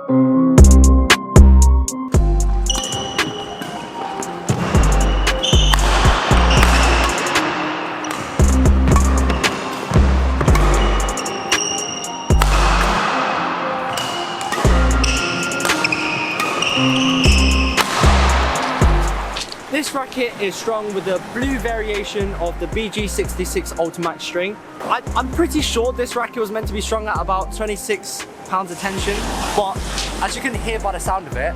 This racket is strung with the blue variation of the BG66 Ultimax string. I'm pretty sure this racket was meant to be strung at about 26 pounds of tension, but as you can hear by the sound of it,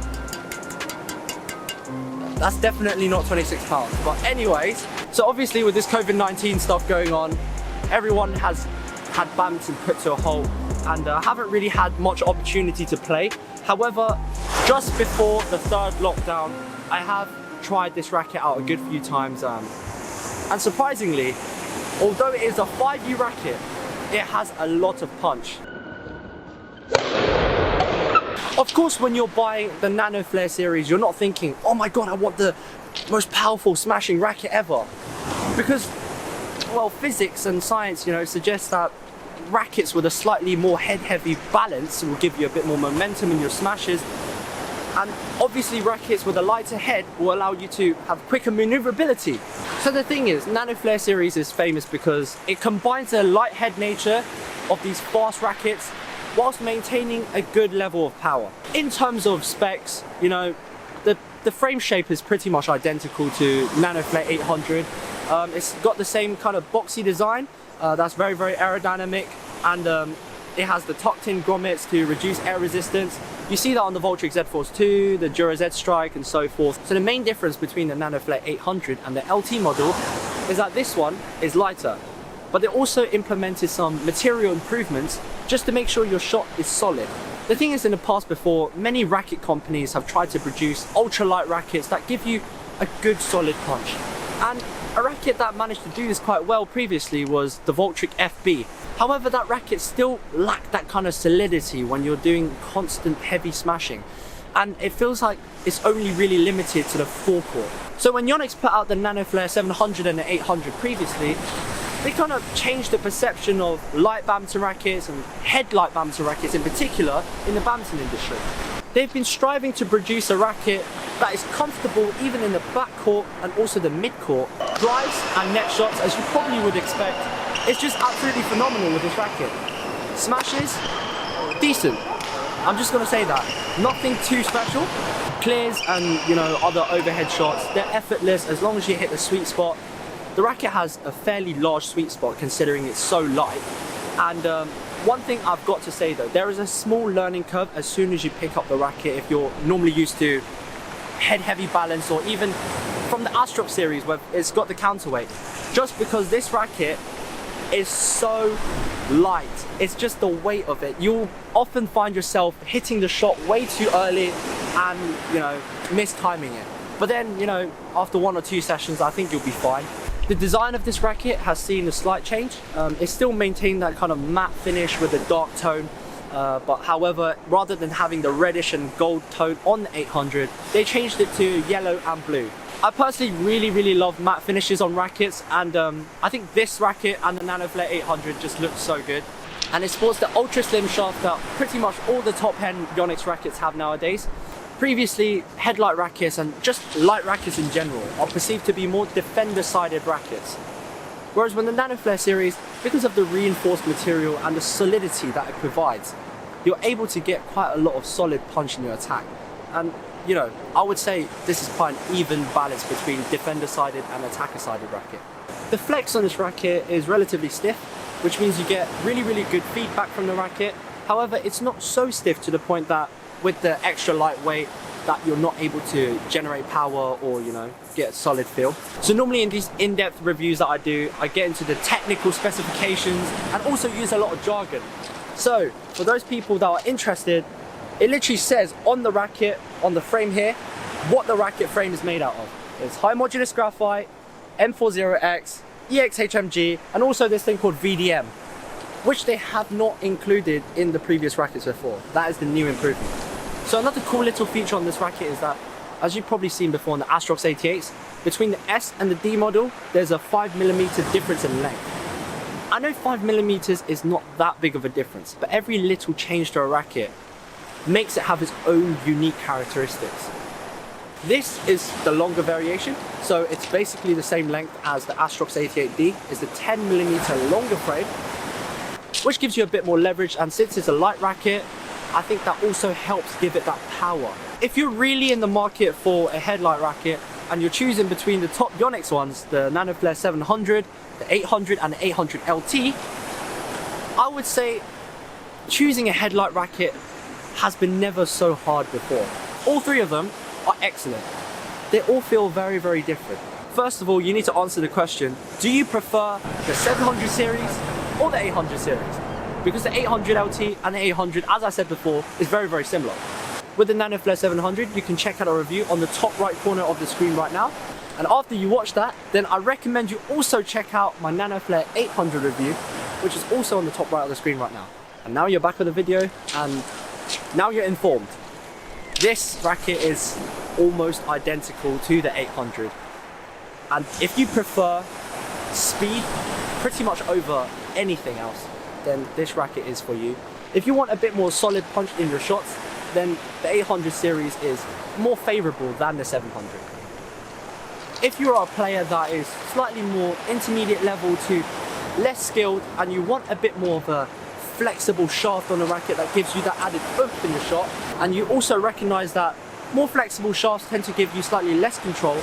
that's definitely not 26 pounds. But anyways, so obviously with this COVID-19 stuff going on, everyone has had badminton put to a halt and haven't really had much opportunity to play. However, just before the third lockdown, I have tried this racket out a good few times, and surprisingly, although it is a 5U racket, it has a lot of punch. Of course, when you're buying the Nanoflare series, you're not thinking, oh my god, I want the most powerful smashing racket ever, because, well, physics and science, you know, suggests that rackets with a slightly more head-heavy balance will give you a bit more momentum in your smashes. And obviously rackets with a lighter head will allow you to have quicker maneuverability. So the thing is, Nanoflare series is famous because it combines the light head nature of these fast rackets whilst maintaining a good level of power. In terms of specs, you know, the frame shape is pretty much identical to Nanoflare 800. It's got the same kind of boxy design that's very, very aerodynamic, and it has the tucked in grommets to reduce air resistance. You see that on the Ultimax Z Force 2, the Dura Z Strike and so forth. So the main difference between the Nanoflare 800 and the LT model is that this one is lighter, but they also implemented some material improvements just to make sure your shot is solid. The thing is, in the past before, many racket companies have tried to produce ultralight rackets that give you a good solid punch. And a racket that managed to do this quite well previously was the Ultimax FB. However, that racket still lacked that kind of solidity when you're doing constant heavy smashing. And it feels like it's only really limited to the forecourt. So when Yonex put out the Nanoflare 700 and the 800 previously, they kind of changed the perception of light badminton rackets and headlight badminton rackets in particular in the badminton industry. They've been striving to produce a racket that is comfortable even in the backcourt and also the midcourt. Drives and net shots, as you probably would expect, it's just absolutely phenomenal with this racket. Smashes, decent. I'm just gonna say that. Nothing too special. Clears and, you know, other overhead shots, they're effortless as long as you hit the sweet spot. The racket has a fairly large sweet spot considering it's so light. And one thing I've got to say though, there is a small learning curve as soon as you pick up the racket if you're normally used to head heavy balance, or even from the Astrox series where it's got the counterweight. Just because this racket is so light, it's just the weight of it. You'll often find yourself hitting the shot way too early and, you know, mistiming it. But then, you know, after 1 or 2 sessions, I think you'll be fine. The design of this racket has seen a slight change. It's still maintained that kind of matte finish with a dark tone, but however, rather than having the reddish and gold tone on the 800, they changed it to yellow and blue. I personally really love matte finishes on rackets, and I think this racket and the Nanoflare 800 just look so good. And it sports the ultra slim shaft that pretty much all the top end Yonex rackets have nowadays. Previously, headlight rackets and just light rackets in general are perceived to be more defender-sided rackets. Whereas when the Nanoflare series, because of the reinforced material and the solidity that it provides, you're able to get quite a lot of solid punch in your attack. And, you know, I would say this is quite an even balance between defender-sided and attacker-sided racket. The flex on this racket is relatively stiff, which means you get really good feedback from the racket. However, it's not so stiff to the point that with the extra lightweight that you're not able to generate power or, you know, get a solid feel. So normally in these in-depth reviews that I do, I get into the technical specifications and also use a lot of jargon. So for those people that are interested, it literally says on the racket, on the frame here, what the racket frame is made out of. It's high modulus graphite, M40X, EXHMG, and also this thing called VDM, which they have not included in the previous rackets before. That is the new improvement. So another cool little feature on this racket is that, as you've probably seen before in the Astrox 88s, between the S and the D model, there's a 5mm difference in length. I know 5mm is not that big of a difference, but every little change to a racket makes it have its own unique characteristics. This is the longer variation, so it's basically the same length as the Astrox 88D. It's the 10mm longer frame, which gives you a bit more leverage, and since it's a light racket, I think that also helps give it that power. If you're really in the market for a headlight racket and you're choosing between the top Yonex ones, the Nanoflare 700, the 800 and the 800 LT, I would say choosing a headlight racket has been never so hard before. All three of them are excellent. They all feel very, very different. First of all, you need to answer the question, do you prefer the 700 series or the 800 series? Because the 800 LT and the 800, as I said before, is very, very similar. With the Nanoflare 700, you can check out a review on the top right corner of the screen right now. And after you watch that, then I recommend you also check out my Nanoflare 800 review, which is also on the top right of the screen right now. And now you're back with the video, and now you're informed. This racket is almost identical to the 800. And if you prefer speed pretty much over anything else, then this racket is for you. If you want a bit more solid punch in your shots, then the 800 series is more favorable than the 700. If you're a player that is slightly more intermediate level to less skilled, and you want a bit more of a flexible shaft on the racket that gives you that added oomph in your shot, and you also recognize that more flexible shafts tend to give you slightly less control,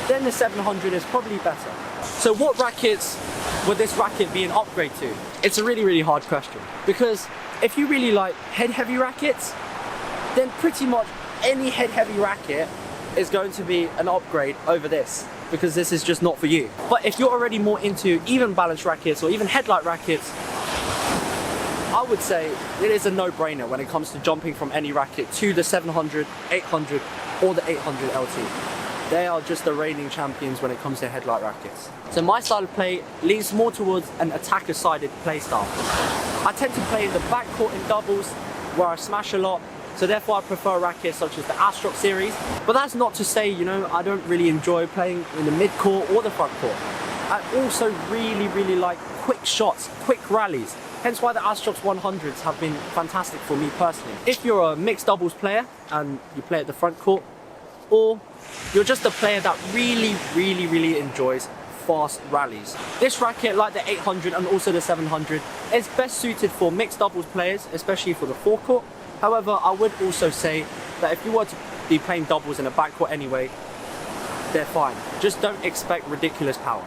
then the 700 is probably better. So what rackets would this racket be an upgrade to? It's a really, really hard question, because if you really like head-heavy rackets, then pretty much any head-heavy racket is going to be an upgrade over this, because this is just not for you. But if you're already more into even balance rackets or even headlight rackets, I would say it is a no-brainer when it comes to jumping from any racket to the 700, 800 or the 800 LT. They are just the reigning champions when it comes to headlight rackets. So my style of play leans more towards an attacker-sided play style. I tend to play in the backcourt in doubles, where I smash a lot, so therefore I prefer rackets such as the Astrox series. But that's not to say, you know, I don't really enjoy playing in the mid-court or the front court. I also really, really like quick shots, quick rallies. Hence why the Astrox 100s have been fantastic for me personally. If you're a mixed doubles player and you play at the front court, or you're just a player that really, really, really enjoys fast rallies, this racket, like the 800 and also the 700, is best suited for mixed doubles players, especially for the forecourt. However, I would also say that if you were to be playing doubles in a backcourt anyway, they're fine. Just don't expect ridiculous power.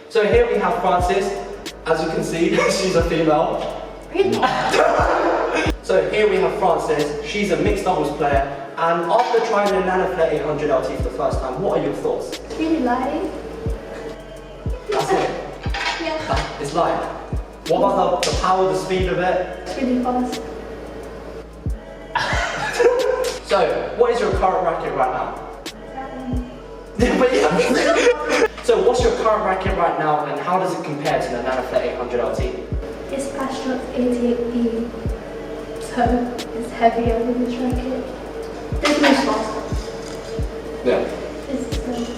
So here we have Frances. As you can see, she's a female. So here we have Frances. She's a mixed doubles player, and after trying the Nanoflare 800 LT for the first time, what are your thoughts? It's really light. That's it? Yeah. It's light. What about the power, the speed of it? It's really fast. So, what is your current racket right now? So what's your current racket right now, and how does it compare to the Nanoflare 800 LT? It's Astrox 88D, so it's heavier than this racket. It moves faster. Yeah. It's the same.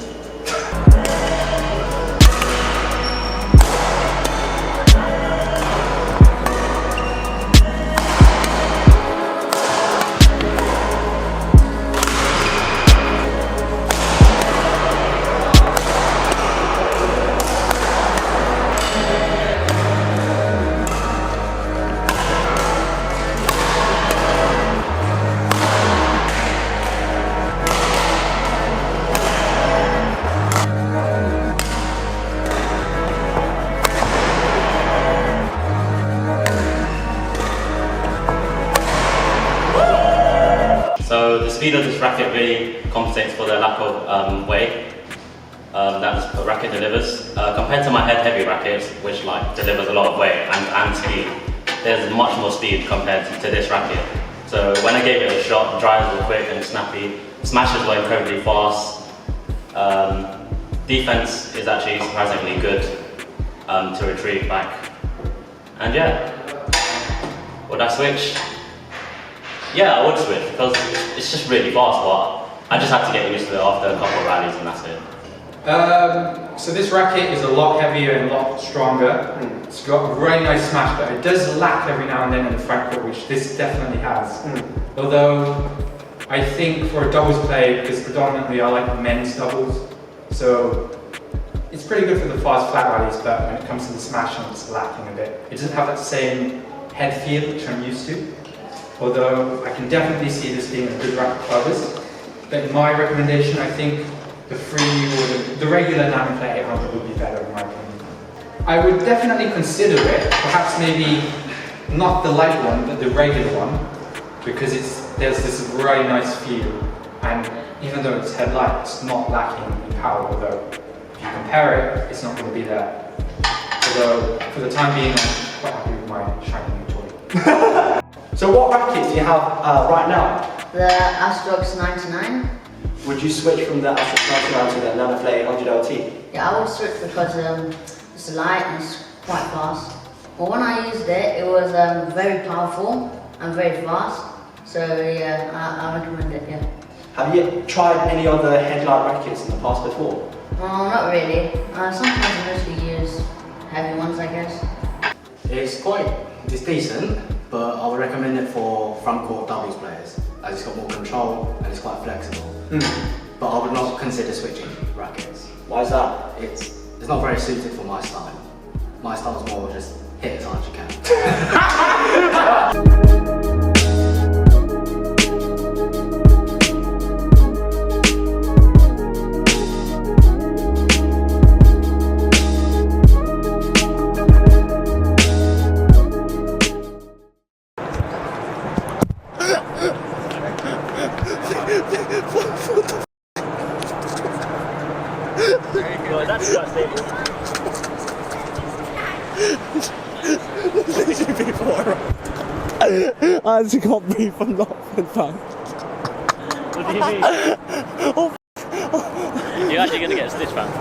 So the speed of this racket really compensates for the lack of weight that this racket delivers. Compared to my head-heavy rackets, which like delivers a lot of weight and speed, there's much more speed compared to this racket. So when I gave it a shot, drives were quick and snappy, smashes were incredibly fast. Defense is actually surprisingly good to retrieve back. And yeah, would I switch? Yeah, I would switch because it's just really fast, but I just had to get used to it after a couple of rallies and that's it. So this racket is a lot heavier and a lot stronger. It's got a really nice smash, but it does lack every now and then in the front court, which this definitely has. Although I think for a doubles play, because predominantly I like men's doubles, so it's pretty good for the fast flat rallies, but when it comes to the smashing, it's lacking a bit. It doesn't have that same head feel which I'm used to. Although I can definitely see this being a good racket for others. But in my recommendation, I think the free or the regular Nanoflare 800 would be better in my opinion. I would definitely consider it, perhaps maybe not the light one, but the regular one, because there's this really nice feel, and even though it's headlight, it's not lacking in power, although if you compare it, it's not going to be there. Although, for the time being, I'm quite happy with my shiny new toy. So what rackets do you have right now? The Astrox 99. Would you switch from the Ultimax 99 to the Nanoflare 800 LT? Yeah, I would switch because it's light and it's quite fast. But when I used it, it was very powerful and very fast. So yeah, I recommend it, yeah. Have you tried any other headlight rackets in the past before? Not really. Sometimes I mostly use heavy ones, I guess. It's decent, but I would recommend it for front court doubles players, as it's got more control and it's quite flexible. But I would not consider switching rackets. Why is that? It's not very suited for my style. My style is more just hit as hard as you can. That's quite stable. I actually can't breathe from laughing, fam. What do you mean? You're actually going to get a stitch, man.